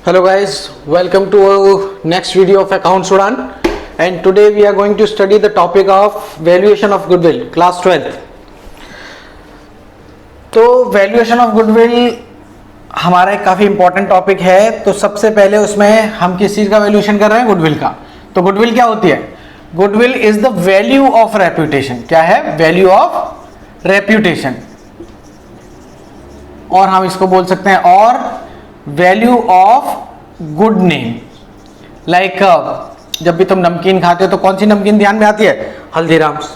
Hello guys, welcome to our next video of Accounts Udan, and today we are going to study the topic of valuation of goodwill, class 12th. तो valuation of goodwill हमारा एक काफ़ी important topic है। तो सबसे पहले उसमें हम किस चीज़ का वैल्यूएशन कर रहे हैं? गुडविल का। तो गुडविल क्या होती है? Goodwill is the value of reputation. क्या है? वैल्यू ऑफ रेप्यूटेशन, और हम इसको बोल सकते हैं और value of good name. Like जब भी तुम नमकीन खाते हो तो कौन सी नमकीन ध्यान में आती है? हल्दीराम्स।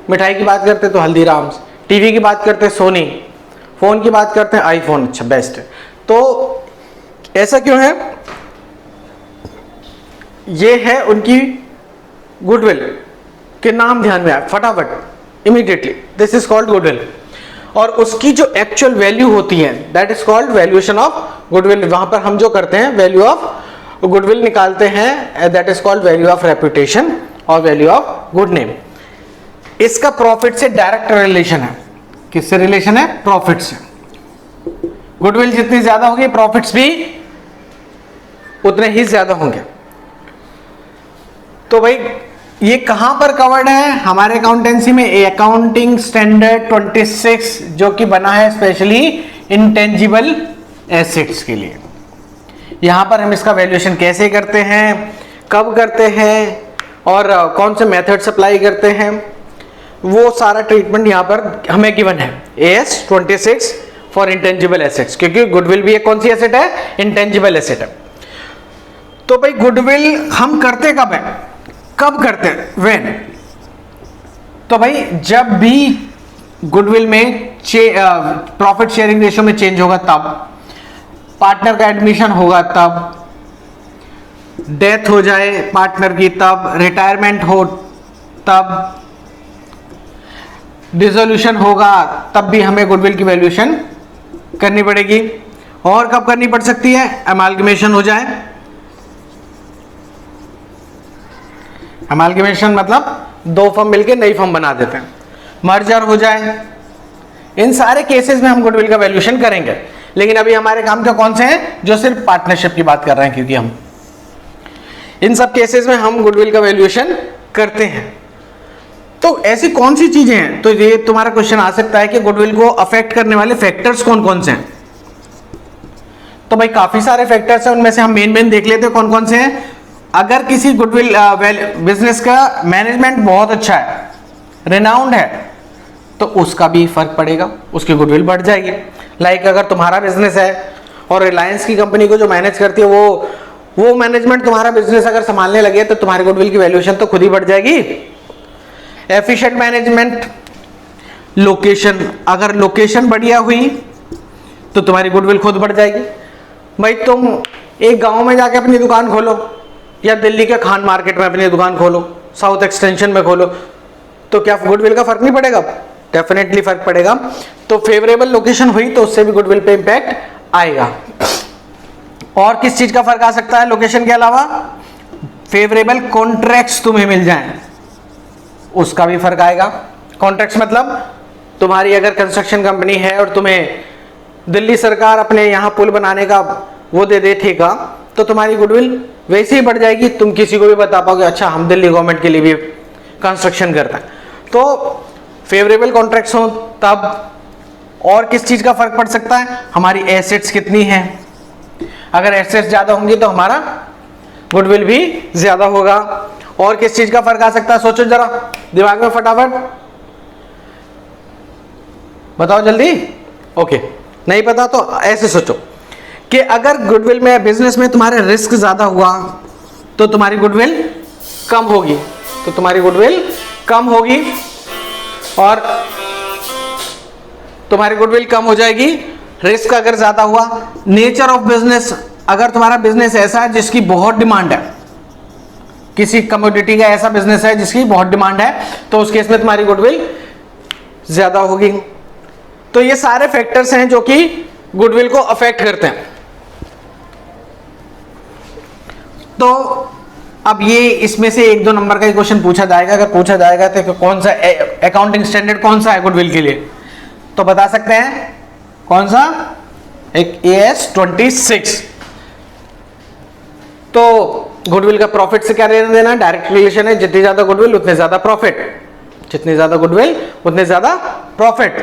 मिठाई की बात करते तो हल्दीराम्स, टीवी की बात करते हैं सोनी, फोन की बात करते हैं आईफोन। अच्छा, बेस्ट है। तो ऐसा क्यों है? ये है उनकी गुडविल के नाम ध्यान में आए फटाफट immediately, this is called goodwill. और उसकी जो एक्चुअल वैल्यू होती है that is called valuation of goodwill. वहां पर हम जो करते हैं वैल्यू ऑफ गुडविल निकालते हैं, that is called value of reputation और वैल्यू ऑफ गुड नेम। इसका प्रॉफिट से डायरेक्ट रिलेशन है। किससे रिलेशन है? प्रॉफिट से। गुडविल जितनी ज्यादा होगी प्रॉफिट्स भी उतने ही ज्यादा होंगे। तो भाई ये कहां पर कवर्ड है? हमारे अकाउंटेंसी में अकाउंटिंग स्टैंडर्ड 26 जो कि बना है स्पेशली इंटेंजिबल एसेट्स के लिए। यहां पर हम इसका वैल्यूएशन कैसे करते हैं, कब करते हैं और कौन से मेथड्स अप्लाई करते हैं, वो सारा ट्रीटमेंट यहां पर हमें गिवन है। AS 26 फॉर इंटेंजिबल एसेट्स, क्योंकि गुडविल भी एक कौन सी एसेट है? इंटेंजिबल एसेट है। तो भाई गुडविल हम करते कब है? कब करते हैं? व्हेन। तो भाई जब भी गुडविल में प्रॉफिट शेयरिंग रेशियो में चेंज होगा तब, पार्टनर का एडमिशन होगा तब, डेथ हो जाए पार्टनर की तब, रिटायरमेंट हो तब, डिसोल्यूशन होगा तब भी हमें गुडविल की वैल्यूएशन करनी पड़ेगी। और कब करनी पड़ सकती है? अमालगमेशन हो जाए। अमालगमेशन मतलब दो फर्म मिलकर नई फर्म बना देते हैं, मर्जर हो जाए, इन सारे केसेस में हम गुडविल का वैल्यूएशन करेंगे। लेकिन अभी हमारे काम के कौन से हैं? जो सिर्फ पार्टनरशिप की बात कर रहे हैं, क्योंकि हम इन सब केसेस में हम गुडविल का वैल्यूएशन करते हैं। तो ऐसी कौन सी चीजें हैं? तो ये तुम्हारा क्वेश्चन आ सकता है कि गुडविल को अफेक्ट करने वाले फैक्टर्स कौन कौन से हैं। तो भाई काफी सारे फैक्टर्स हैं, उनमें से हम मेन देख लेते हैं कौन कौन से हैं। अगर किसी गुडविल बिजनेस का मैनेजमेंट बहुत अच्छा है, रिनाउंड है, तो उसका भी फर्क पड़ेगा, उसकी गुडविल बढ़ जाएगी। लाइक अगर तुम्हारा बिजनेस है और रिलायंस की कंपनी को जो मैनेज करती है वो मैनेजमेंट तुम्हारा बिजनेस अगर संभालने लगे तो तुम्हारी गुडविल की वैल्यूएशन तो खुद ही बढ़ जाएगी। एफिशिएंट मैनेजमेंट, लोकेशन, अगर लोकेशन बढ़िया हुई तो तुम्हारी गुडविल खुद बढ़ जाएगी। भाई तुम एक गांव में जाके अपनी दुकान खोलो या दिल्ली के खान मार्केट में अपनी दुकान खोलो, साउथ एक्सटेंशन में खोलो, तो क्या गुडविल का फर्क नहीं पड़ेगा? डेफिनेटली फर्क पड़ेगा। तो फेवरेबल लोकेशन हुई तो उससे भी गुडविल पे इंपैक्ट आएगा। और किस चीज का फर्क आ सकता है लोकेशन के अलावा? फेवरेबल कॉन्ट्रैक्ट्स तुम्हें मिल जाएं, उसका भी फर्क आएगा। कॉन्ट्रैक्ट्स मतलब तुम्हारी अगर कंस्ट्रक्शन कंपनी है और तुम्हें दिल्ली सरकार अपने यहाँ पुल बनाने का वो दे ठेका, तो तुम्हारी गुडविल वैसे ही बढ़ जाएगी। तुम किसी को भी बता पाओगे अच्छा हम दिल्ली गवर्नमेंट के लिए भी कंस्ट्रक्शन करते हैं। तो फेवरेबल कॉन्ट्रैक्ट्स हो तब। और किस चीज का फर्क पड़ सकता है? हमारी एसेट्स कितनी है। अगर एसेट्स ज्यादा होंगी तो हमारा गुडविल भी ज्यादा होगा। और किस चीज का फर्क आ सकता है? सोचो जरा दिमाग में फटाफट, बताओ जल्दी। ओके, नहीं पता तो ऐसे सोचो कि अगर गुडविल में बिजनेस में तुम्हारे रिस्क ज्यादा हुआ तो तुम्हारी गुडविल कम होगी, तो तुम्हारी गुडविल कम होगी और तुम्हारी गुडविल कम हो जाएगी। रिस्क अगर ज्यादा हुआ, नेचर ऑफ बिजनेस, अगर तुम्हारा बिजनेस ऐसा है जिसकी बहुत डिमांड है, किसी कमोडिटी का ऐसा बिजनेस है जिसकी बहुत डिमांड है, तो उस केस में तुम्हारी गुडविल ज्यादा होगी। तो ये सारे फैक्टर्स हैं जो कि गुडविल को अफेक्ट करते हैं। तो अब ये इसमें से एक दो नंबर का क्वेश्चन पूछा जाएगा। अगर पूछा जाएगा तो कौन सा अकाउंटिंग स्टैंडर्ड कौन सा है गुडविल के लिए, तो बता सकते हैं कौन सा? एक AS 26। तो गुडविल का प्रॉफिट से क्या लेना देना, डायरेक्ट रिलेशन है, जितनी ज्यादा गुडविल उतने ज्यादा प्रॉफिट, जितनी ज्यादा गुडविल उतने ज्यादा प्रॉफिट।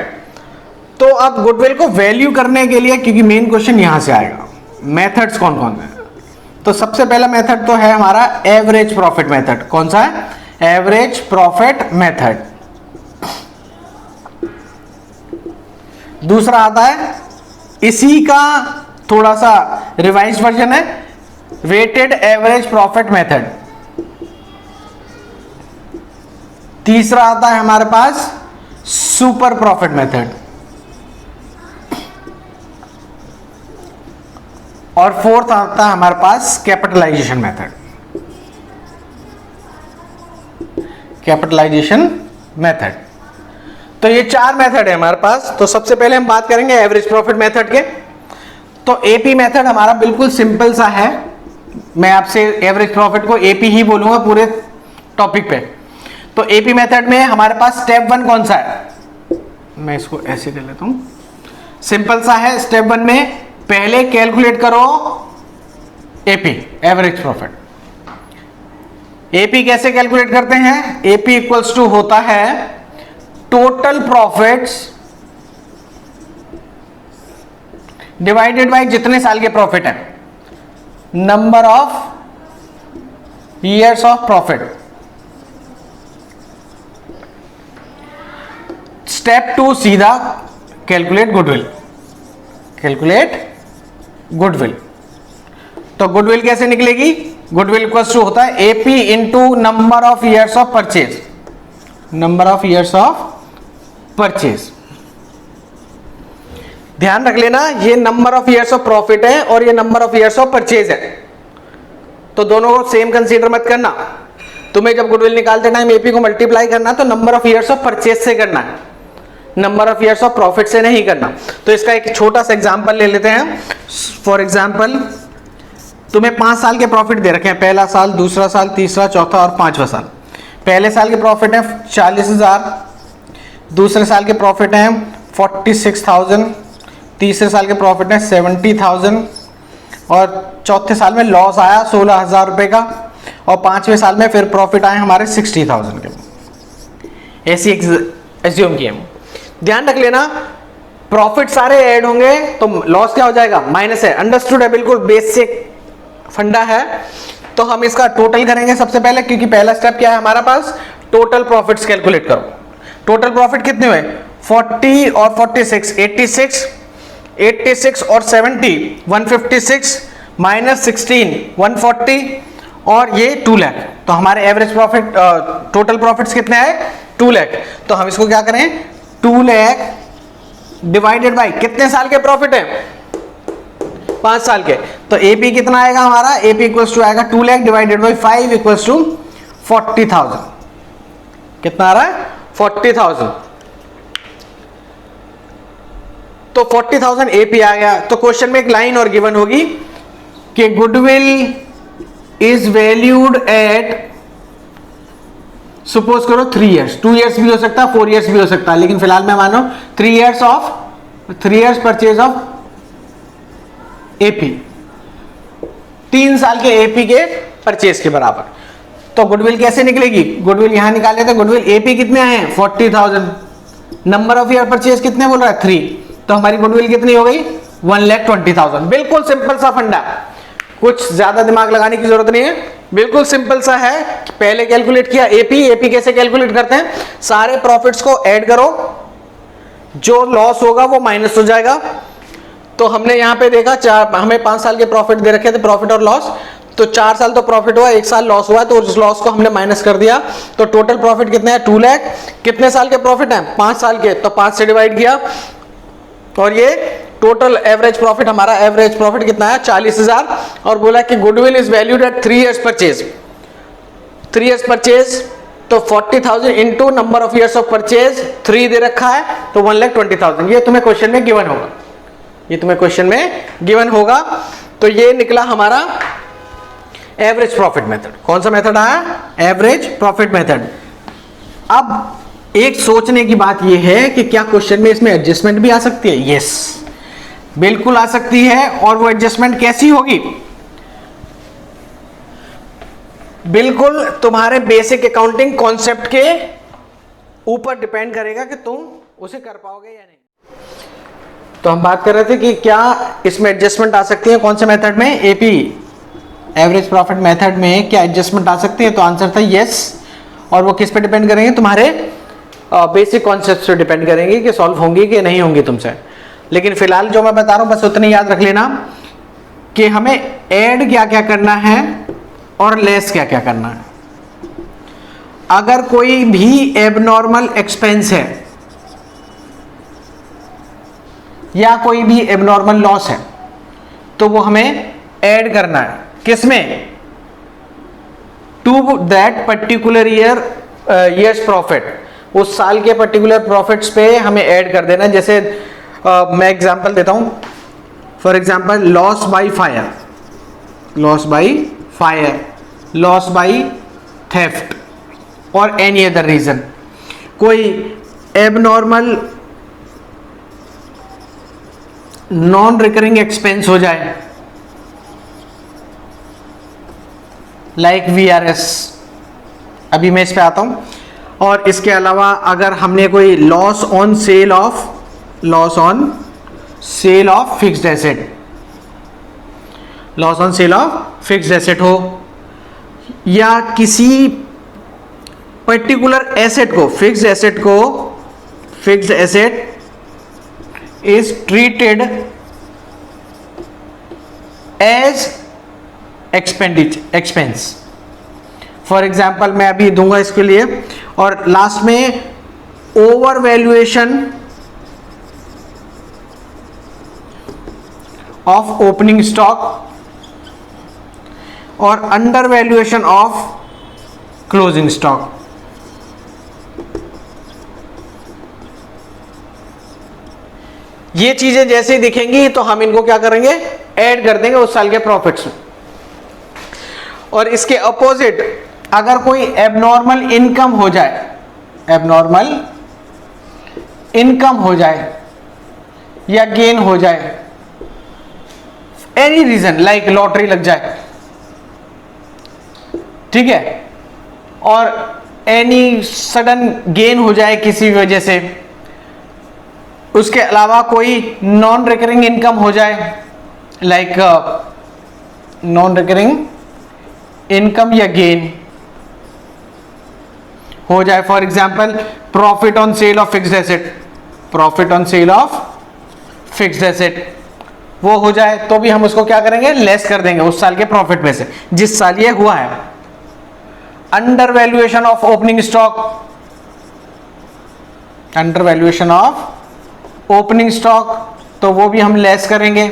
तो अब गुडविल को वैल्यू करने के लिए, क्योंकि मेन क्वेश्चन यहां से आएगा, मेथड्स कौन कौन है, तो सबसे पहला मेथड तो है हमारा एवरेज प्रॉफिट मेथड। कौन सा है, एवरेज प्रॉफिट मेथड। दूसरा आता है, इसी का थोड़ा सा रिवाइज वर्जन है, वेटेड एवरेज प्रॉफिट मेथड। तीसरा आता है हमारे पास सुपर प्रॉफिट मेथड, और फोर्थ आता है हमारे पास कैपिटलाइजेशन मेथड। Capitalization method. तो ये चार मेथड है हमारे पास। तो सबसे पहले हम बात करेंगे एवरेज प्रॉफिट मेथड के। तो एपी मेथड हमारा बिल्कुल सिंपल सा है, मैं आपसे एवरेज प्रॉफिट को एपी ही बोलूंगा पूरे टॉपिक पे। तो एपी मेथड में हमारे पास स्टेप वन कौन सा है, मैं इसको ऐसे कर लेता हूं, सिंपल सा है। स्टेप वन में पहले कैलकुलेट करो एपी, एवरेज प्रॉफिट। एपी कैसे कैलकुलेट करते हैं, एपी इक्वल्स टू होता है टोटल प्रॉफिट्स डिवाइडेड बाय जितने साल के प्रॉफिट है, number of years of profit. Step two सीधा कैलकुलेट गुडविल, कैलकुलेट गुडविल। तो गुडविल कैसे निकलेगी, गुडविल इक्वल्स टू होता है AP into number of years of purchase, number of years of purchase. ध्यान रख लेना, ये number of years of profit है और ये number of years of purchase है, तो दोनों को सेम कंसीडर मत करना। तुम्हें जब गुडविल निकालते टाइम एपी को मल्टीप्लाई करना तो number of years of purchase से करना है, number of years of profit से नहीं करना। तो इसका एक छोटा सा एग्जांपल ले लेते हैं। फॉर एग्जांपल, तुम्हें 5 साल के प्रॉफिट दे रखे हैं, पहला साल, दूसरा साल, तीसरा, चौथा और 5वां साल। पहले साल के प्रॉफिट है 40,000, दूसरे साल के प्रॉफिट है 46,000, तीसरे साल के प्रॉफिट है 70,000 और चौथे साल में लॉस आया 16,000 रुपए का, और 5वें साल में फिर प्रॉफिट आए हमारे 60,000 के। ऐसी एज्यूम किए। ध्यान रख लेना, प्रॉफिट सारे ऐड होंगे तो लॉस क्या हो जाएगा, माइनस है। अंडरस्टूड है, बिल्कुल बेसिक फंडा है। तो हम इसका टोटल करेंगे सबसे पहले, क्योंकि पहला स्टेप क्या है हमारा पास, टोटल प्रॉफिट्स कैलकुलेट करो। टोटल प्रॉफिट कितने हुए, 40 और 46, 86 और 70, 156 माइनस 16, 140 और ये 2 लाख। तो हमारे एवरेज प्रॉफिट, टोटल प्रॉफिट्स कितने आए, 2 लाख। तो हम इसको क्या करें, 2 लाख डिवाइडेड बाई कितने साल के प्रॉफिट है, 5 साल के। तो एपी कितना आएगा हमारा, एपी इक्वल्स टू आएगा 2 lakh divided by 5 equals to 40,000। कितना आ रहा है, 40,000। तो 40,000 एपी आ गया। तो क्वेश्चन में एक लाइन और गिवन होगी कि goodwill is valued at, suppose करो 3 इयर्स, 2 इयर्स भी हो सकता है, 4 इयर्स भी हो सकता है, लेकिन फिलहाल मैं मानो 3 इयर्स परचेज ऑफ एपी, 3 साल के एपी के परचेज के बराबर। तो गुडविल कैसे निकलेगी, गुडविल यहां निकाले थे, गुडविल एपी कितने आए हैं 40,000, नंबर ऑफ ईयर परचेज कितने बोल रहा है 3, तो हमारी गुडविल कितनी हो गई 1,20,000। बिल्कुल सिंपल सा फंडा, कुछ ज्यादा दिमाग लगाने की जरूरत नहीं है, बिल्कुल सिंपल सा है। पहले कैलकुलेट किया एपी, एपी कैसे कैलकुलेट करते हैं, सारे प्रॉफिट्स को ऐड करो, जो लॉस होगा वो माइनस हो जाएगा। तो हमने यहां पे देखा हमें 5 साल के प्रॉफिट दे रखे थे, प्रॉफिट और लॉस, तो 4 साल तो प्रॉफिट हुआ, 1 साल लॉस हुआ, तो उस लॉस को हमने माइनस कर दिया। तो टोटल प्रॉफिट कितने हैं 2 लाख। कितने साल के प्रॉफिट हैं 5 साल के, तो 5 से डिवाइड किया, और ये टोटल एवरेज प्रॉफिट, हमारा एवरेज प्रॉफिट कितना है 40,000। और बोला कि goodwill is valued at 3 years purchase, 3 years purchase, तो 40,000 into number of years of purchase 3 दे रखा है, तो 1,20,000। ये तुम्हें क्वेश्चन में गिवन होगा, ये तुम्हें क्वेश्चन में गिवन होगा। तो ये निकला हमारा एवरेज प्रॉफिट मेथड। कौन सा मेथड आया, एवरेज प्रॉफिट मेथड। अब एक सोचने की बात यह है कि क्या क्वेश्चन में इसमें एडजस्टमेंट भी आ सकती है, यस बिल्कुल आ सकती है। और वो एडजस्टमेंट कैसी होगी, बिल्कुल तुम्हारे बेसिक अकाउंटिंग कॉन्सेप्ट के ऊपर डिपेंड करेगा कि तुम उसे कर पाओगे या नहीं। तो हम बात कर रहे थे कि क्या इसमें एडजस्टमेंट आ सकती है, कौन से मेथड में, एपी एवरेज प्रॉफिट मेथड में क्या एडजस्टमेंट आ सकती है? तो आंसर था यस। और वो किस पे डिपेंड करेंगे? तुम्हारे बेसिक कॉन्सेप्ट पे डिपेंड करेंगे कि सॉल्व होंगी कि नहीं होंगी तुमसे। लेकिन फिलहाल जो मैं बता रहा हूं बस उतनी याद रख लेना कि हमें ऐड क्या क्या करना है और लेस क्या क्या करना है। अगर कोई भी एबनॉर्मल एक्सपेंस है या कोई भी एबनॉर्मल लॉस है तो वो हमें ऐड करना है, किसमें? To that particular years profit, उस साल के पर्टिकुलर प्रॉफिट्स पे हमें ऐड कर देना है। जैसे मैं एग्जांपल देता हूं, for example loss by fire, loss by fire, loss by theft और एनी अदर रीजन। कोई एबनॉर्मल नॉन रिकरिंग एक्सपेंस हो जाए लाइक VRS, अभी मैं इस पे आता हूं। और इसके अलावा अगर हमने कोई loss on sale of fixed asset, loss on sale of fixed asset हो, या किसी पर्टिकुलर एसेट को, fixed asset is treated as expense, for example मैं अभी दूंगा इसके लिए। और लास्ट में over valuation of opening stock और under valuation of closing stock. ये चीजें जैसे ही दिखेंगी तो हम इनको क्या करेंगे? ऐड कर देंगे उस साल के प्रॉफिट्स में। और इसके अपोजिट अगर कोई एबनॉर्मल इनकम हो जाए, एबनॉर्मल इनकम हो जाए या गेन हो जाए, एनी रीजन लाइक लॉटरी लग जाए, ठीक है, और एनी सडन गेन हो जाए किसी वजह से, उसके अलावा कोई नॉन रिकरिंग इनकम हो जाए लाइक नॉन रिकरिंग इनकम या गेन हो जाए, for example profit on sale of fixed asset, profit on sale of fixed asset वो हो जाए, तो भी हम उसको क्या करेंगे? लेस कर देंगे उस साल के प्रॉफिट में से जिस साल ये हुआ है। Under valuation of opening stock, under valuation of opening stock तो वो भी हम लेस करेंगे,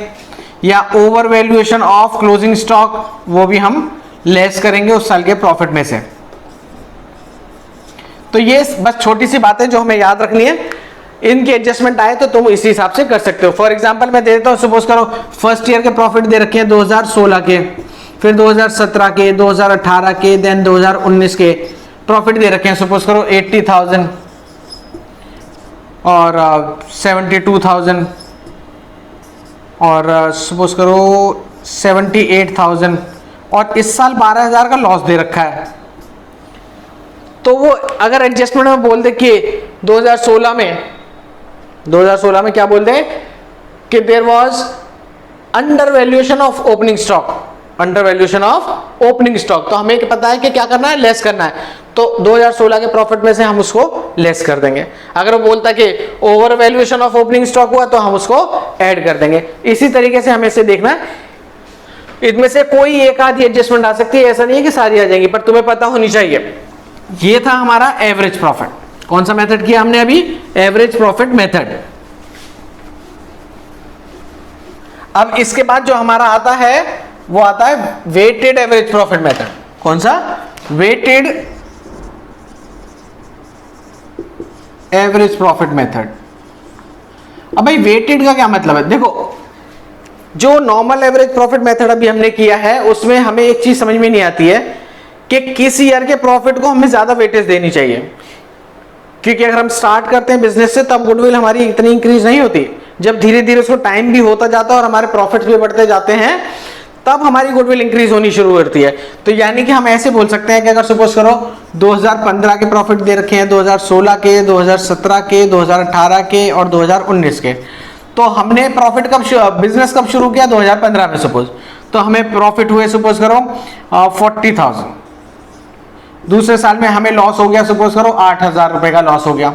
या over valuation of closing stock वो भी हम लेस करेंगे उस साल के प्रॉफिट में से। तो ये बस छोटी सी बातें जो हमें याद रखनी है, इनकी एडजस्टमेंट आए तो तुम इसी हिसाब से कर सकते हो। फॉर एग्जांपल मैं दे देता हूं, सपोज करो फर्स्ट ईयर के प्रॉफिट दे रखे हैं 2016 के, फिर 2017 के, 2018 के, देन 2019 के प्रॉफिट दे रखे हैं, सपोज करो 80,000 और 72,000 और सपोज करो 78,000 और इस साल 12,000 का लॉस दे रखा है। तो वो अगर एडजस्टमेंट में बोल दे कि 2016 में क्या बोल दे कि there was under valuation of opening stock, under valuation of opening stock, तो हमें पता है कि क्या करना है? लेस करना है। तो 2016 के प्रॉफिट में से हम उसको लेस कर देंगे। अगर वो बोलता है कि over valuation of opening stock हुआ तो हम उसको ऐड कर देंगे। इसी तरीके से हमें इसे देखना है, इनमें से कोई एक आधी एडजस्टमेंट आ सकती है, ऐसा नहीं है कि सारी आ जाएंगी, पर तुम्हें पता होनी चाहिए। ये था हमारा एवरेज प्रॉफिट। कौन सा मेथड किया हमने अभी? Average profit method. अब इसके बाद जो हमारा आता है वो आता है वेटेड एवरेज प्रॉफिट मेथड। कौन सा? Weighted average profit method. अब भाई वेटेड का क्या मतलब है? देखो, जो नॉर्मल एवरेज प्रॉफिट मेथड अभी हमने किया है उसमें हमें एक चीज समझ में नहीं आती है कि किस ईयर के प्रॉफिट को हमें ज्यादा वेटेज देनी चाहिए, क्योंकि अगर हम स्टार्ट करते हैं बिजनेस से तब गुडविल हमारी इतनी इंक्रीज नहीं होती। जब धीरे धीरे उसको टाइम भी होता जाता है और हमारे प्रॉफिट्स भी बढ़ते जाते हैं तब हमारी गुडविल इंक्रीज होनी शुरू होती है। तो यानी कि हम ऐसे बोल सकते हैं कि अगर सपोज करो 2015 के प्रॉफिट दे रखे हैं, 2016 के, 2017 के, 2018 के और 2019 के, तो हमने प्रॉफिट बिजनेस कब शुरू किया? 2015 में सपोज, तो हमें प्रॉफिट हुए सपोज करो 40,000। दूसरे साल में हमें लॉस हो गया सपोज करो 8,000 रुपए का लॉस हो गया।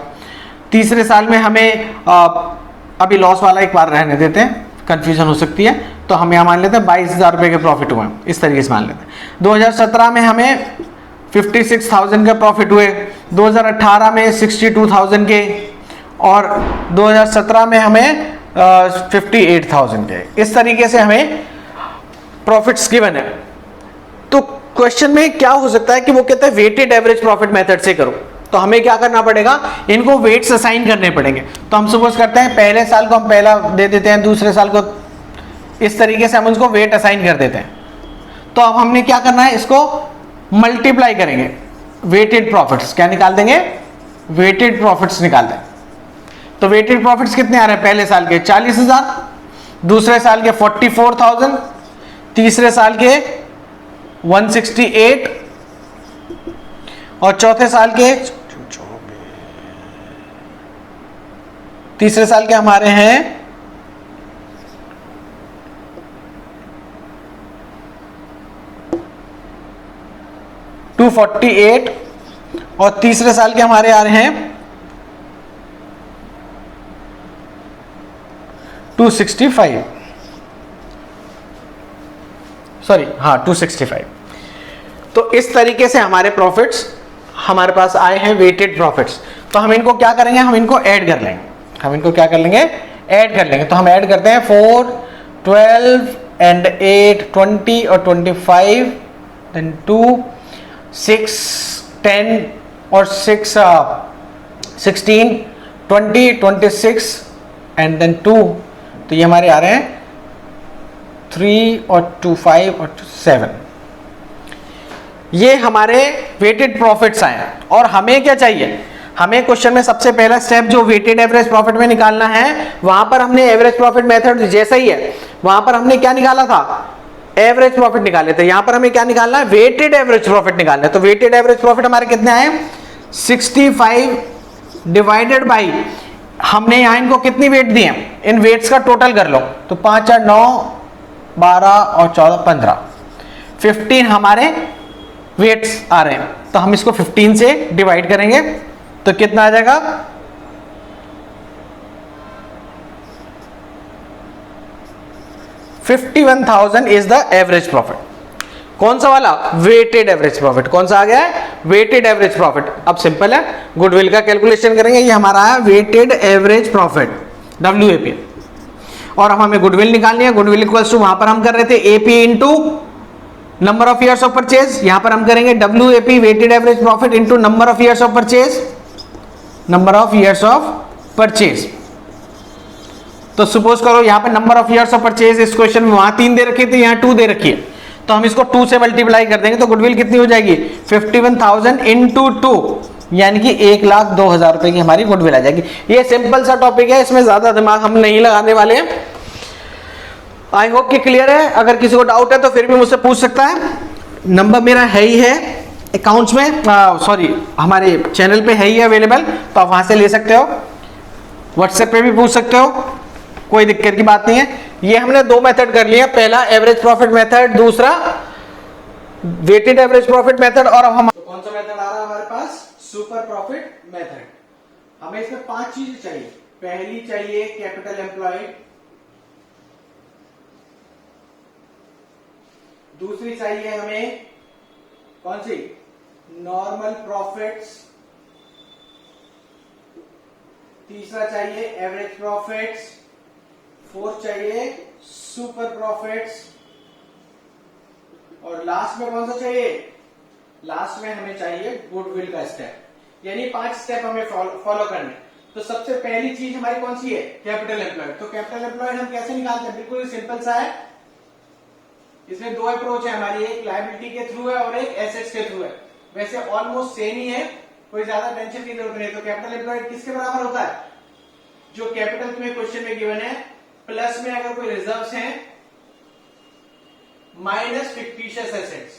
तीसरे साल में हमें अभी लॉस वाला एक बार रहने देते हैं, कंफ्यूजन हो सकती है, तो हम यहाँ मान लेते हैं 22,000 रुपए के प्रॉफिट हुए, इस तरीके से मान लेते हैं। 2017 में हमें 56,000 के प्रॉफिट हुए, 2018 में 62,000 के, और 2017 में हमें 58,000 के। इस तरीके से हमें प्रॉफिट्स गिवन है। तो क्वेश्चन में क्या हो सकता है कि वो कहता है वेटेड एवरेज प्रॉफिट मेथड से करो, तो हमें क्या करना पड़ेगा? इनको वेट्स असाइन करने पड़ेंगे। तो हम सपोज करते हैं पहले साल को हम पहला दे देते हैं, दूसरे साल को, इस तरीके से हम उसको वेट असाइन कर देते हैं। तो अब हमने क्या करना है? इसको मल्टीप्लाई करेंगे, वेटेड प्रॉफिट्स क्या निकाल देंगे? वेटेड प्रॉफिट्स निकाल दें। तो वेटेड प्रॉफिट्स कितने आ रहे हैं? पहले साल के 40,000, दूसरे साल के 44,000, तीसरे साल के 168 और चौथे साल के, तीसरे साल के हमारे हैं 248 और तीसरे साल के हमारे आ रहे हैं 265, सॉरी हाँ 265। तो इस तरीके से हमारे प्रॉफिट्स हमारे पास आए हैं, वेटेड प्रॉफिट्स। तो हम इनको क्या करेंगे? हम इनको ऐड कर लेंगे। हम इनको क्या कर लेंगे? ऐड कर लेंगे। तो हम ऐड करते हैं 4, 12 एंड 8, 20 और 25, देन 2, 6, 10 और 6, 16, 20, 26 एंड देन 2। तो ये हमारे आ रहे हैं 3 और 2, 5 और 7। ये हमारे वेटेड प्रॉफिट्स आए हैं। और हमें क्या चाहिए? हमें क्वेश्चन में सबसे पहला स्टेप जो वेटेड एवरेज प्रॉफिट में निकालना है, वहां पर हमने एवरेज प्रॉफिट मेथड जैसा ही है, वहां पर हमने क्या निकाला था? एवरेज प्रॉफिट निकाले थे। यहां पर हमें क्या निकालना है? वेटेड एवरेज प्रॉफिट निकालना है। तो वेटेड एवरेज प्रॉफिट हमारे कितने आए? 65 डिवाइडेड बाई, हमने यहां इनको कितनी वेट दी है? इन वेट्स का टोटल कर लो। तो 5 और 9, 12 और 14, 15, 15 हमारे वेट्स आ रहे हैं। तो हम इसको 15 से डिवाइड करेंगे तो कितना आ जाएगा? 51,000 इज द एवरेज प्रॉफिट। कौन सा वाला? Weighted average profit. कौन सा आ गया है? Weighted average profit. अब सिंपल है, गुडविल का कैलकुलेशन करेंगे। ये हमारा है वेटेड एवरेज प्रॉफिट, WAP। और अब हमें गुडविल निकालनी है। गुडविल इक्वल्स टू, वहां पर हम कर रहे थे AP into number of years of purchase, यहां पर हम करेंगे WAP weighted average profit into number of years of purchase, number of years of purchase. तो सपोज करो यहां पे number of years of purchase इस क्वेश्चन में वहां 3 दे रखी थी, यहां 2 दे रखी है, तो हम इसको 2 से मल्टीप्लाई कर देंगे। तो गुडविल कितनी हो जाएगी? 51,000 इंटू 2, यानी कि 1,02,000 रुपए की हमारी गुडविल आ जाएगी। ये सिंपल सा टॉपिक है, इसमें ज्यादा दिमाग हम नहीं लगाने वाले हैं। आई होप कि क्लियर है। अगर किसी को डाउट है तो फिर भी मुझसे पूछ सकता है। नंबर मेरा है ही है अकाउंट्स में, सॉरी हमारे चैनल पे है ही अवेलेबल, तो आप वहां से ले सकते हो। व्हाट्सएप पे भी पूछ सकते हो, कोई दिक्कत की बात नहीं है। ये हमने 2 मेथड कर लिया, पहला एवरेज प्रॉफिट मेथड, दूसरा वेटेड एवरेज प्रॉफिट मेथड। और अब हम तो कौन सा मेथड आ रहा है हमारे पास? Super profit method. हमें इसमें 5 चीजें चाहिए। पहली चाहिए कैपिटल एम्प्लॉयड, दूसरी चाहिए हमें कौन सी? नॉर्मल प्रॉफिट्स, तीसरा चाहिए एवरेज प्रॉफिट्स, फोर्थ चाहिए सुपर प्रॉफिट्स, और लास्ट में कौन सा चाहिए? लास्ट में हमें चाहिए गुडविल का स्टेप। यानी 5 स्टेप हमें फॉलो करने। तो सबसे पहली चीज हमारी कौन सी है? Capital employed. तो कैपिटल एम्प्लॉयड हम कैसे निकालते हैं? बिल्कुल सिंपल सा है। इसमें 2 अप्रोच है हमारी, एक लायबिलिटी के थ्रू है और एक एसेट्स के थ्रू है। वैसे ऑलमोस्ट सेम ही है, कोई ज्यादा टेंशन की जरूरत नहीं। तो कैपिटल एम्प्लॉयड किसके बराबर होता है? जो कैपिटल तुम्हें क्वेश्चन में गिवन है, प्लस में अगर कोई रिजर्व्स हैं माइनस फिक्टिशियस एसेट्स।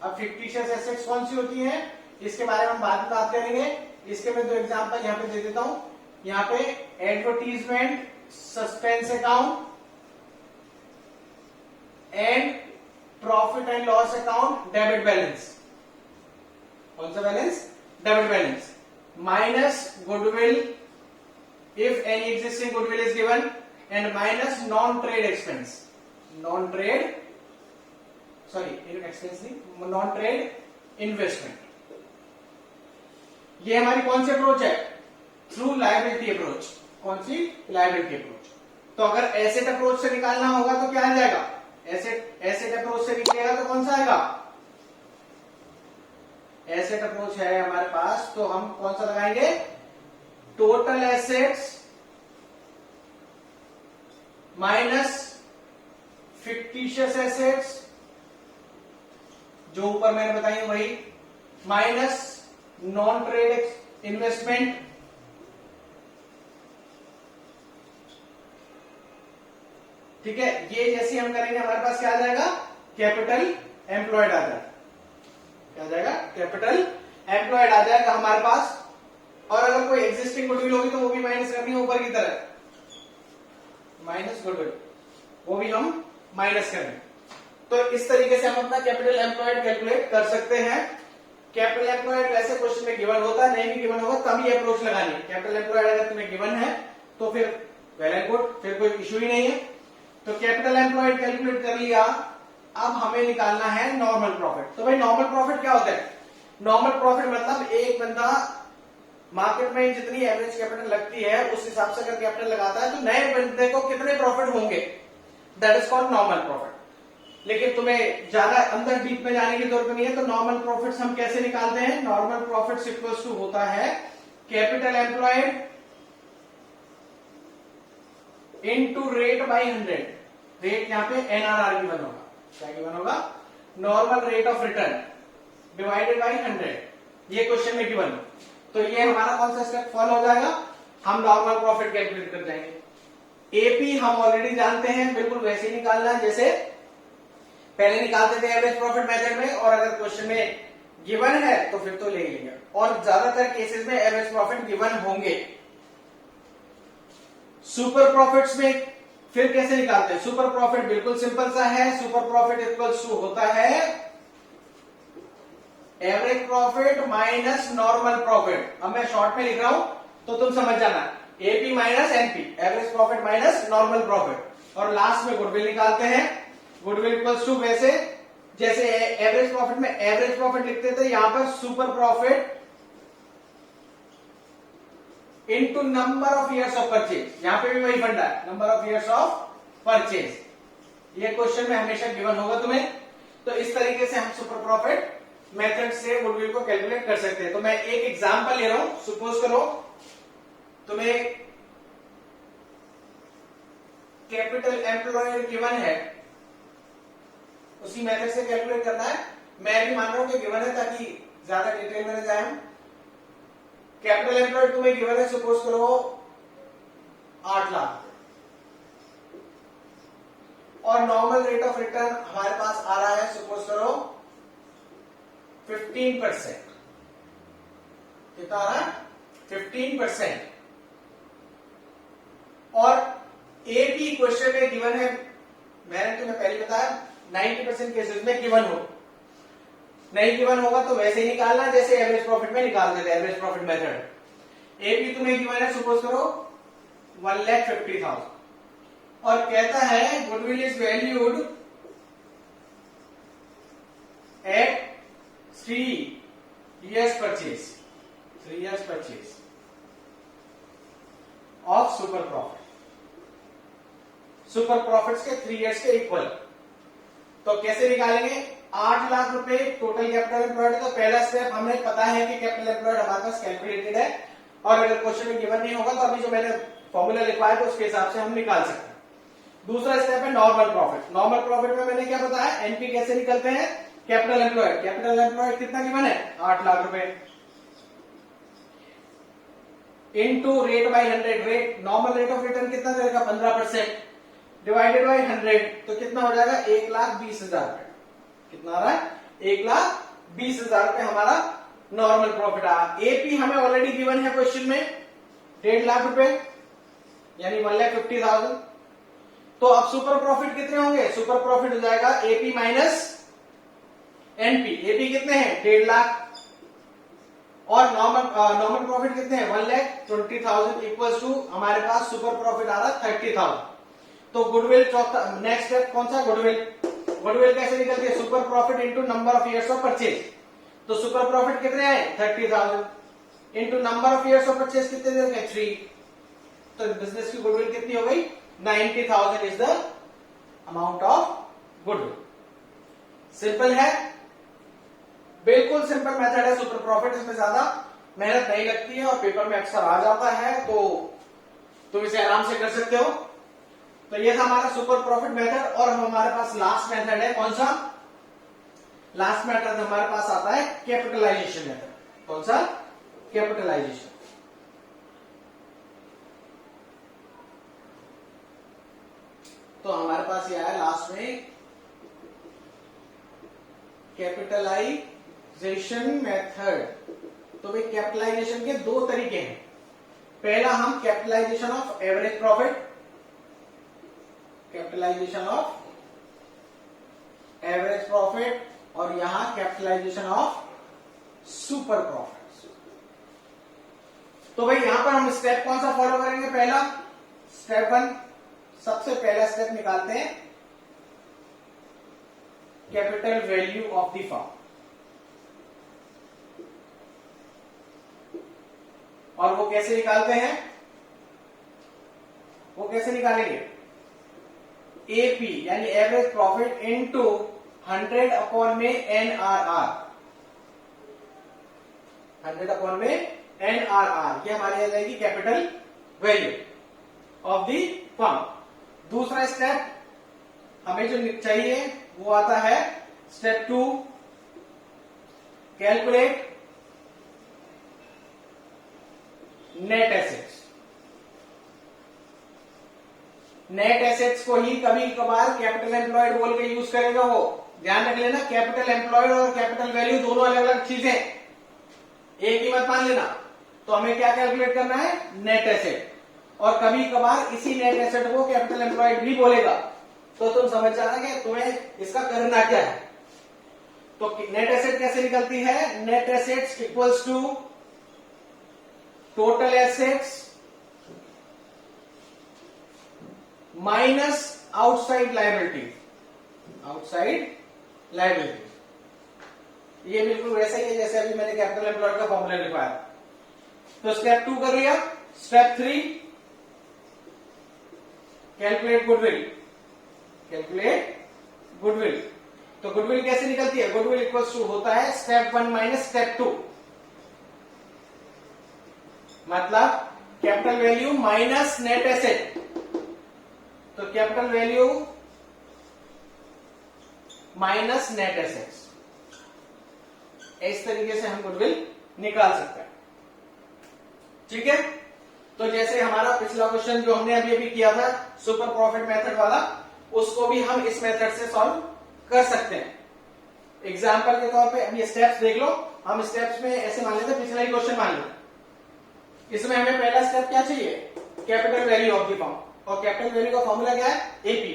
अब फिक्टिशियस एसेट्स कौन सी होती है इसके बारे में हम बाद में बात करेंगे। इसके मैं दो एग्जांपल यहां पे दे देता हूं। यहां पे advertisement suspense account and profit and loss account debit balance. कौन सा balance? Debit balance. Minus goodwill if any existing goodwill is given and minus non trade expense. Non trade expense नहीं, नॉन ट्रेड इन्वेस्टमेंट। ये हमारी कौन सी approach है? Through liability approach. कौन सी? Liability approach. तो अगर एसेट अप्रोच से निकालना होगा तो क्या आ जाएगा? एसेट अप्रोच से निकलेगा तो कौन सा आएगा? एसेट अप्रोच है हमारे पास तो हम कौन सा लगाएंगे? Total assets minus fictitious assets, जो ऊपर मैंने बताई वही, माइनस नॉन ट्रेड इन्वेस्टमेंट, ठीक है। ये जैसे हम करेंगे हमारे पास क्या आ जाएगा? कैपिटल एम्प्लॉयड आ जाएगा। क्या आ जाएगा? कैपिटल एम्प्लॉयड आ जाएगा हमारे पास। और अगर कोई एग्जिस्टिंग गुडविल होगी तो वो भी माइनस करनी है ऊपर की तरह, माइनस गुडविल, वो भी हम माइनस करेंगे। तो इस तरीके से हम अपना कैपिटल एम्प्लॉयड कैलकुलेट कर सकते हैं। कैपिटल एम्प्लॉयड वैसे क्वेश्चन में गिवन होता है, नहीं भी गिवन होगा तब ये अप्रोच लगानी है। कैपिटल एम्प्लॉयड अगर तुम्हें गिवन है तो फिर वेल एंड गुड, फिर कोई इश्यू ही नहीं है। तो कैपिटल एम्प्लॉयड कैलकुलेट कर लिया। अब हमें निकालना है नॉर्मल प्रॉफिट। तो भाई नॉर्मल प्रॉफिट क्या होता है? नॉर्मल प्रॉफिट मतलब एक बंदा मार्केट में जितनी एवरेज कैपिटल लगती है उस हिसाब से अगर कैपिटल लगाता है तो नए बंदे को कितने प्रॉफिट होंगे, that is called normal profit. लेकिन तुम्हें ज्यादा अंदर डीप में जाने की जरूरत नहीं है। तो नॉर्मल प्रॉफिट्स हम कैसे निकालते हैं? नॉर्मल प्रॉफिट्स इक्वल्स टू होता है capital employed into rate by 100। Rate यहां पे एनआरआर गिवन होगा। क्या गिवन होगा? Normal rate of return divided by 100। ये क्वेश्चन में गिवन। तो ये हमारा कौन सा स्टेप फॉलो हो जाएगा? हम नॉर्मल प्रॉफिट कैलकुलेट कर जाएंगे। एपी हम ऑलरेडी जानते हैं, बिल्कुल वैसे ही निकालना है जैसे पहले निकालते थे एवरेज प्रॉफिट मेथड में। और अगर क्वेश्चन में गिवन है तो फिर तो ले लेंगे, और ज्यादातर केसेस में एवरेज प्रॉफिट गिवन होंगे। सुपर प्रॉफिट्स में फिर कैसे निकालते हैं? सुपर प्रॉफिट बिल्कुल सिंपल सा है। सुपर प्रॉफिट इक्वल्स टू होता है average profit minus normal profit. अब मैं शॉर्ट में लिख रहा हूं तो तुम समझ जाना, AP minus NP, average profit minus normal profit. और लास्ट में गुडविल निकालते हैं। गुडविल इक्वल्स टू वैसे जैसे एवरेज प्रॉफिट में एवरेज प्रॉफिट लिखते थे, यहां पर super profit into number of years of purchase. यहां पे भी वही फंडा है, number of years of purchase. ये क्वेश्चन में हमेशा गिवन होगा तुम्हें। तो इस तरीके से हम सुपर प्रॉफिट मेथड से गुडविल को कैलकुलेट कर सकते हैं। तो मैं एक एग्जांपल ले रहा हूं। सपोज करो तुम्हें कैपिटल एम्प्लॉयड गिवन है, उसी मेथड से कैलकुलेट करना है। मैं भी मान रहा हूं कि गिवन है ताकि ज्यादा डिटेल में जाए हम। कैपिटल एम्प्लॉयड तुम्हें गिवन है, सपोज करो 8 लाख, और नॉर्मल रेट ऑफ रिटर्न हमारे पास आ रहा है सपोज करो 15%। कितना आ रहा है? 15%। और एपी क्वेश्चन में गिवन है, मैंने तुम्हें पहले बताया 90% केसेस में गिवन हो। नहीं गिवन होगा तो वैसे ही निकालना जैसे एवरेज प्रॉफिट में निकाल देते हैं, एवरेज प्रॉफिट मेथड। एपी तुम्हें गिवन है सपोज करो 1,50,000 और कहता है goodwill is valued at 3 years purchase, 3 years purchase of super profit। Super profits के 3 years के इक्वल। तो कैसे निकालेंगे? 8 लाख रुपए टोटल कैपिटल एम्प्लॉयड। तो पहला स्टेप हमें पता है कि कैपिटल एम्प्लॉयड हमारे पास कैलकुलेटेड है, और अगर क्वेश्चन में गिवन नहीं होगा तो अभी जो मैंने फॉर्मूला लिखवाया तो उसके हिसाब से हम निकाल सकते हैं। दूसरा स्टेप है नॉर्मल प्रॉफिट। नॉर्मल प्रॉफिट में मैंने क्या बताया? एनपी कैसे निकलते हैं? Capital employed. कैपिटल एम्प्लॉयड कितना गिवन है? 8 लाख रुपए into rate by 100। Rate normal rate of return कितना देगा? 15% डिवाइडेड बाई 100। तो कितना हो जाएगा? 1,20,000 रुपए। कितना आ रहा है 1,20,000 रुपए हमारा नॉर्मल प्रॉफिट आया। एपी हमें ऑलरेडी गिवन है क्वेश्चन में 1.5 लाख रुपए यानी 1,50,000। तो अब सुपर प्रॉफिट कितने होंगे, सुपर प्रॉफिट हो जाएगा एपी माइनस एनपी। एपी कितने हैं 1.5 लाख और नॉर्मल प्रॉफिट कितने हैं 1,20,000 इक्वल्स टू हमारे पास सुपर प्रॉफिट आ रहा है 30,000। तो गुडविल चौथा नेक्स्ट स्टेप कौन सा, गुडविल। गुडविल कैसे निकलती है, super profit into number of years of purchase. तो सुपर प्रॉफिट कितने आए 30,000 into number of years of purchase कितने देते हैं 3। तो बिजनेस की गुडविल कितनी हो गई 90,000 is the amount of goodwill. Simple है, बिल्कुल सिंपल मेथड है सुपर प्रॉफिट। इसमें ज्यादा मेहनत नहीं लगती है और पेपर में अक्सर आ जाता है, तो तुम इसे आराम से कर सकते हो। तो ये था हमारा सुपर प्रॉफिट मेथड। और हमारे पास लास्ट मेथड है कौन सा, लास्ट मेथड हमारे पास आता है कैपिटलाइजेशन मेथड। कौन सा, कैपिटलाइजेशन। तो हमारे पास ये आया लास्ट में कैपिटलाइजेशन मेथड। तो भाई कैपिटलाइजेशन के दो तरीके हैं। पहला हम capitalization of average profit, capitalization of average profit, और यहां कैपिटलाइजेशन ऑफ सुपर प्रॉफिट। तो भाई यहां पर हम स्टेप कौन सा फॉलो करेंगे, पहला स्टेप 1, सबसे पहला स्टेप निकालते हैं capital value of the firm. और वो कैसे निकालते हैं, वो कैसे निकालेंगे, एपी यानी एवरेज प्रॉफिट इनटू 100 अपॉन में एनआरआर, 100 अपॉन में एनआरआर, ये हमारी आ जाएगी capital value of the firm. दूसरा स्टेप हमें जो चाहिए वो आता है step 2, calculate net assets. Net assets को ही कभी कभार कैपिटल एम्प्लॉयड बोल के यूज करेगा वो, ध्यान रख लेना। कैपिटल एम्प्लॉयड और कैपिटल वैल्यू दोनों अलग अलग चीजें, एक ही मत मान लेना। तो हमें क्या कैलकुलेट करना है, नेट एसेट। और कभी कभार इसी नेट एसेट को कैपिटल एम्प्लॉयड भी बोलेगा, तो तुम समझ जाना कि तुम्हें इसका करना क्या है। तो नेट एसेट कैसे निकलती है, net assets equals to total assets minus outside liability, outside liability. ये बिल्कुल वैसा ही है जैसे अभी मैंने कैपिटल एम्प्लॉयड का फॉर्मूला लिखवाया। तो स्टेप 2 कर लिया। Step 3, calculate goodwill, calculate goodwill. तो गुडविल कैसे निकलती है, गुडविल इक्वल्स टू होता है स्टेप 1 माइनस स्टेप 2, मतलब capital value minus net asset. तो capital value minus net assets, इस तरीके से हम गुडविल निकाल सकते हैं। ठीक है, तो जैसे हमारा पिछला क्वेश्चन जो हमने अभी अभी किया था सुपर प्रॉफिट मेथड वाला, उसको भी हम इस मेथड से सॉल्व कर सकते हैं। एग्जाम्पल के तौर पे अब ये स्टेप्स देख लो। हम स्टेप्स में ऐसे मान लेते हैं, पिछला ही क्वेश्चन मान लो। इसमें हमें पहला स्टेप क्या चाहिए, capital value of the firm, और कैपिटल वैल्यू का फॉर्मूला क्या है, एपी।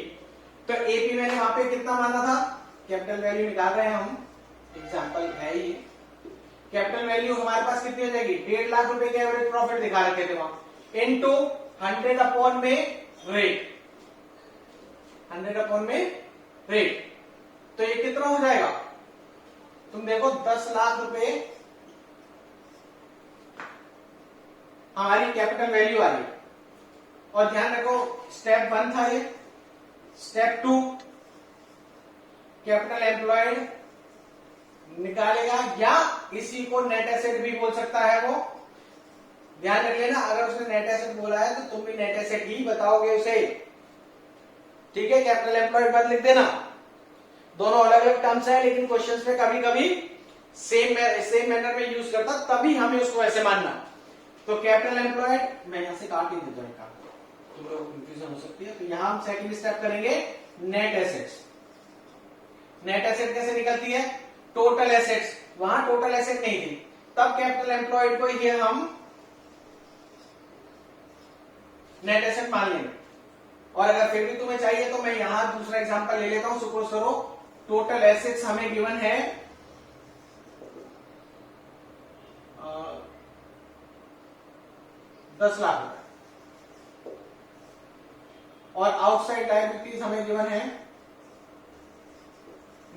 तो एपी मैंने वहां पे कितना माना था, कैपिटल वैल्यू निकाल रहे हैं हम, एग्जाम्पल है ये। कैपिटल वैल्यू हमारे पास कितनी हो जाएगी, 1.5 लाख रुपए के एवरेज प्रॉफिट दिखा रखे थे वहां, इनटू 100 अपॉन में रेट, 100 अपॉन में रेट। तो ये कितना हो जाएगा, तुम देखो 10 लाख रुपए हमारी कैपिटल वैल्यू आ रही है। और ध्यान रखो स्टेप 1 था ये, स्टेप 2 कैपिटल एम्प्लॉयड निकालेगा, या इसी को नेट एसेट भी बोल सकता है वो। ध्यान रख लेना, अगर उसने नेट एसेट बोला है तो तुम भी नेट एसेट ही बताओगे उसे। ठीक है, कैपिटल एम्प्लॉयड मत लिख देना, दोनों अलग अलग टर्म्स है, लेकिन क्वेश्चंस में कभी कभी सेम मैनर में यूज करता, तभी हमें उसको ऐसे मानना। तो कैपिटल एम्प्लॉयड मैं यहां से काट ही देता हूं, तुम लोग कंफ्यूजन हो सकती है। तो यहां हम सेकंड स्टेप करेंगे नेट एसेट्स। नेट एसेट कैसे निकलती है? टोटल एसेट्स, वहां टोटल एसेट नहीं थी, तब कैपिटल एम्प्लॉयड को ही हम नेट एसेट मान लेंगे। और अगर फिर भी तुम्हें चाहिए तो मैं यहां दूसरा एग्जांपल ले लेता हूं। सपोज करो टोटल एसेट्स हमें गिवन है 10 लाख रुपए और आउटसाइड लायबिलिटीज हमें गिवन है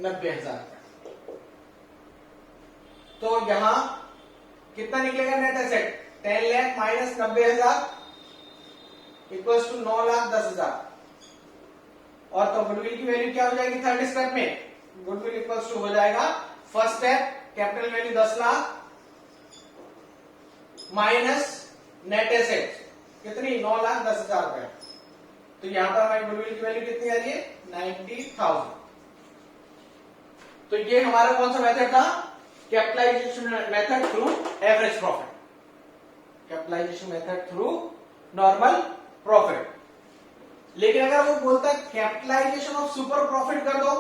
90,000 रुपए। तो यहां कितना निकलेगा net asset? 10 lakh minus 90,000 equals to 9,10,000। और तो गुडविल की वैल्यू क्या हो जाएगी थर्ड स्टेप में? गुडविल इक्वल्स टू हो जाएगा first step capital value 10 lakh minus net asset कितनी? 9,10,000 रुपए। तो यहां पर हमारी गुडविल की वैल्यू कितनी आ रही है? 90,000। तो ये हमारा कौन सा मेथड था? Capitalization method through average profit, capitalization method through normal profit. लेकिन अगर वो बोलता है कैपिटलाइजेशन ऑफ सुपर प्रॉफिट कर दो,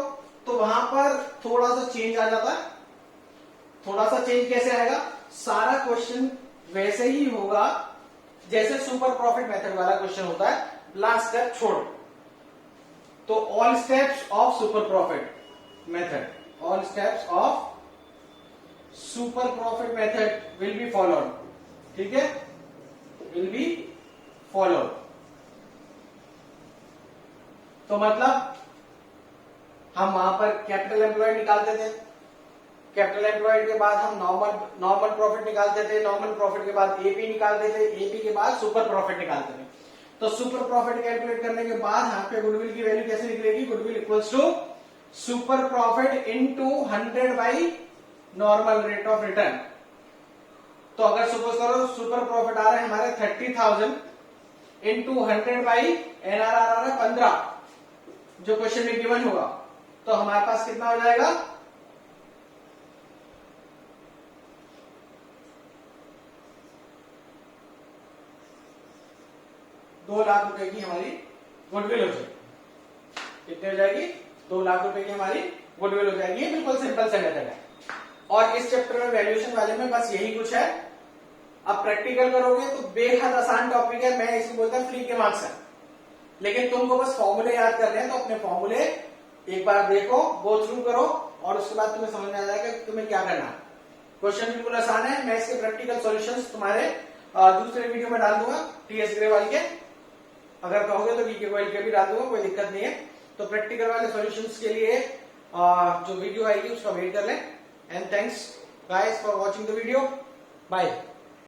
तो वहां पर थोड़ा सा चेंज आ जाता है। थोड़ा सा चेंज कैसे आएगा? सारा क्वेश्चन वैसे ही होगा जैसे सुपर प्रॉफिट मेथड वाला क्वेश्चन होता है, लास्ट स्टेप छोड़। तो all steps of super profit method, all steps of super profit method will be followed. ठीक है, विल बी फॉलोड। तो मतलब हम वहां पर कैपिटल एम्प्लॉयड निकालते थे, कैपिटल एम्प्लॉयड के बाद हम नॉर्मल प्रॉफिट निकालते थे, नॉर्मल प्रॉफिट के बाद एपी निकालते थे, एपी के बाद सुपर प्रॉफिट निकालते थे। तो सुपर प्रॉफिट कैलकुलेट करने के बाद यहाँ पे गुडविल की वैल्यू कैसे निकलेगी? Goodwill equals to super profit into 100 by normal rate of return. तो अगर सपोज करो सुपर प्रॉफिट आ रहा है हमारे 30,000 इंटू 100 बाई एनआरआर आ रहा है 15, जो क्वेश्चन में गिवन होगा, तो हमारे पास कितना हो जाएगा? 2 लाख रुपए की हमारी गुडविल हो जाएगी। कितने हो जाएगी? 2 लाख रुपए की हमारी गुडविल हो जाएगी। ये बिल्कुल सिंपल सा मेथड है। और इस चैप्टर में वैल्यूएशन वाले में बस यही कुछ है। अब प्रैक्टिकल करोगे तो बेहद आसान टॉपिक है, मैं इसको बोलता हूं फ्री के मार्क्स है। लेकिन तुमको बस फॉर्मूले याद करने हैं, तो अपने फॉर्मूले एक बार देखो, गो थ्रू करो, और उसके बाद तुम्हें समझ में आ जाएगा कि तुम्हें क्या करना है। क्वेश्चन बिल्कुल आसान है। मैं इसके प्रैक्टिकल सॉल्यूशंस तुम्हारे दूसरे वीडियो में डाल दूंगा, टीएस ग्रेवाल के। अगर कहोगे तो वीके गोयल के भी डाल दूंगा, कोई दिक्कत नहीं है। तो प्रैक्टिकल वाले सॉल्यूशंस के लिए जो वीडियो आएगी उसका वेट कर लें। And thanks guys for watching the video. Bye.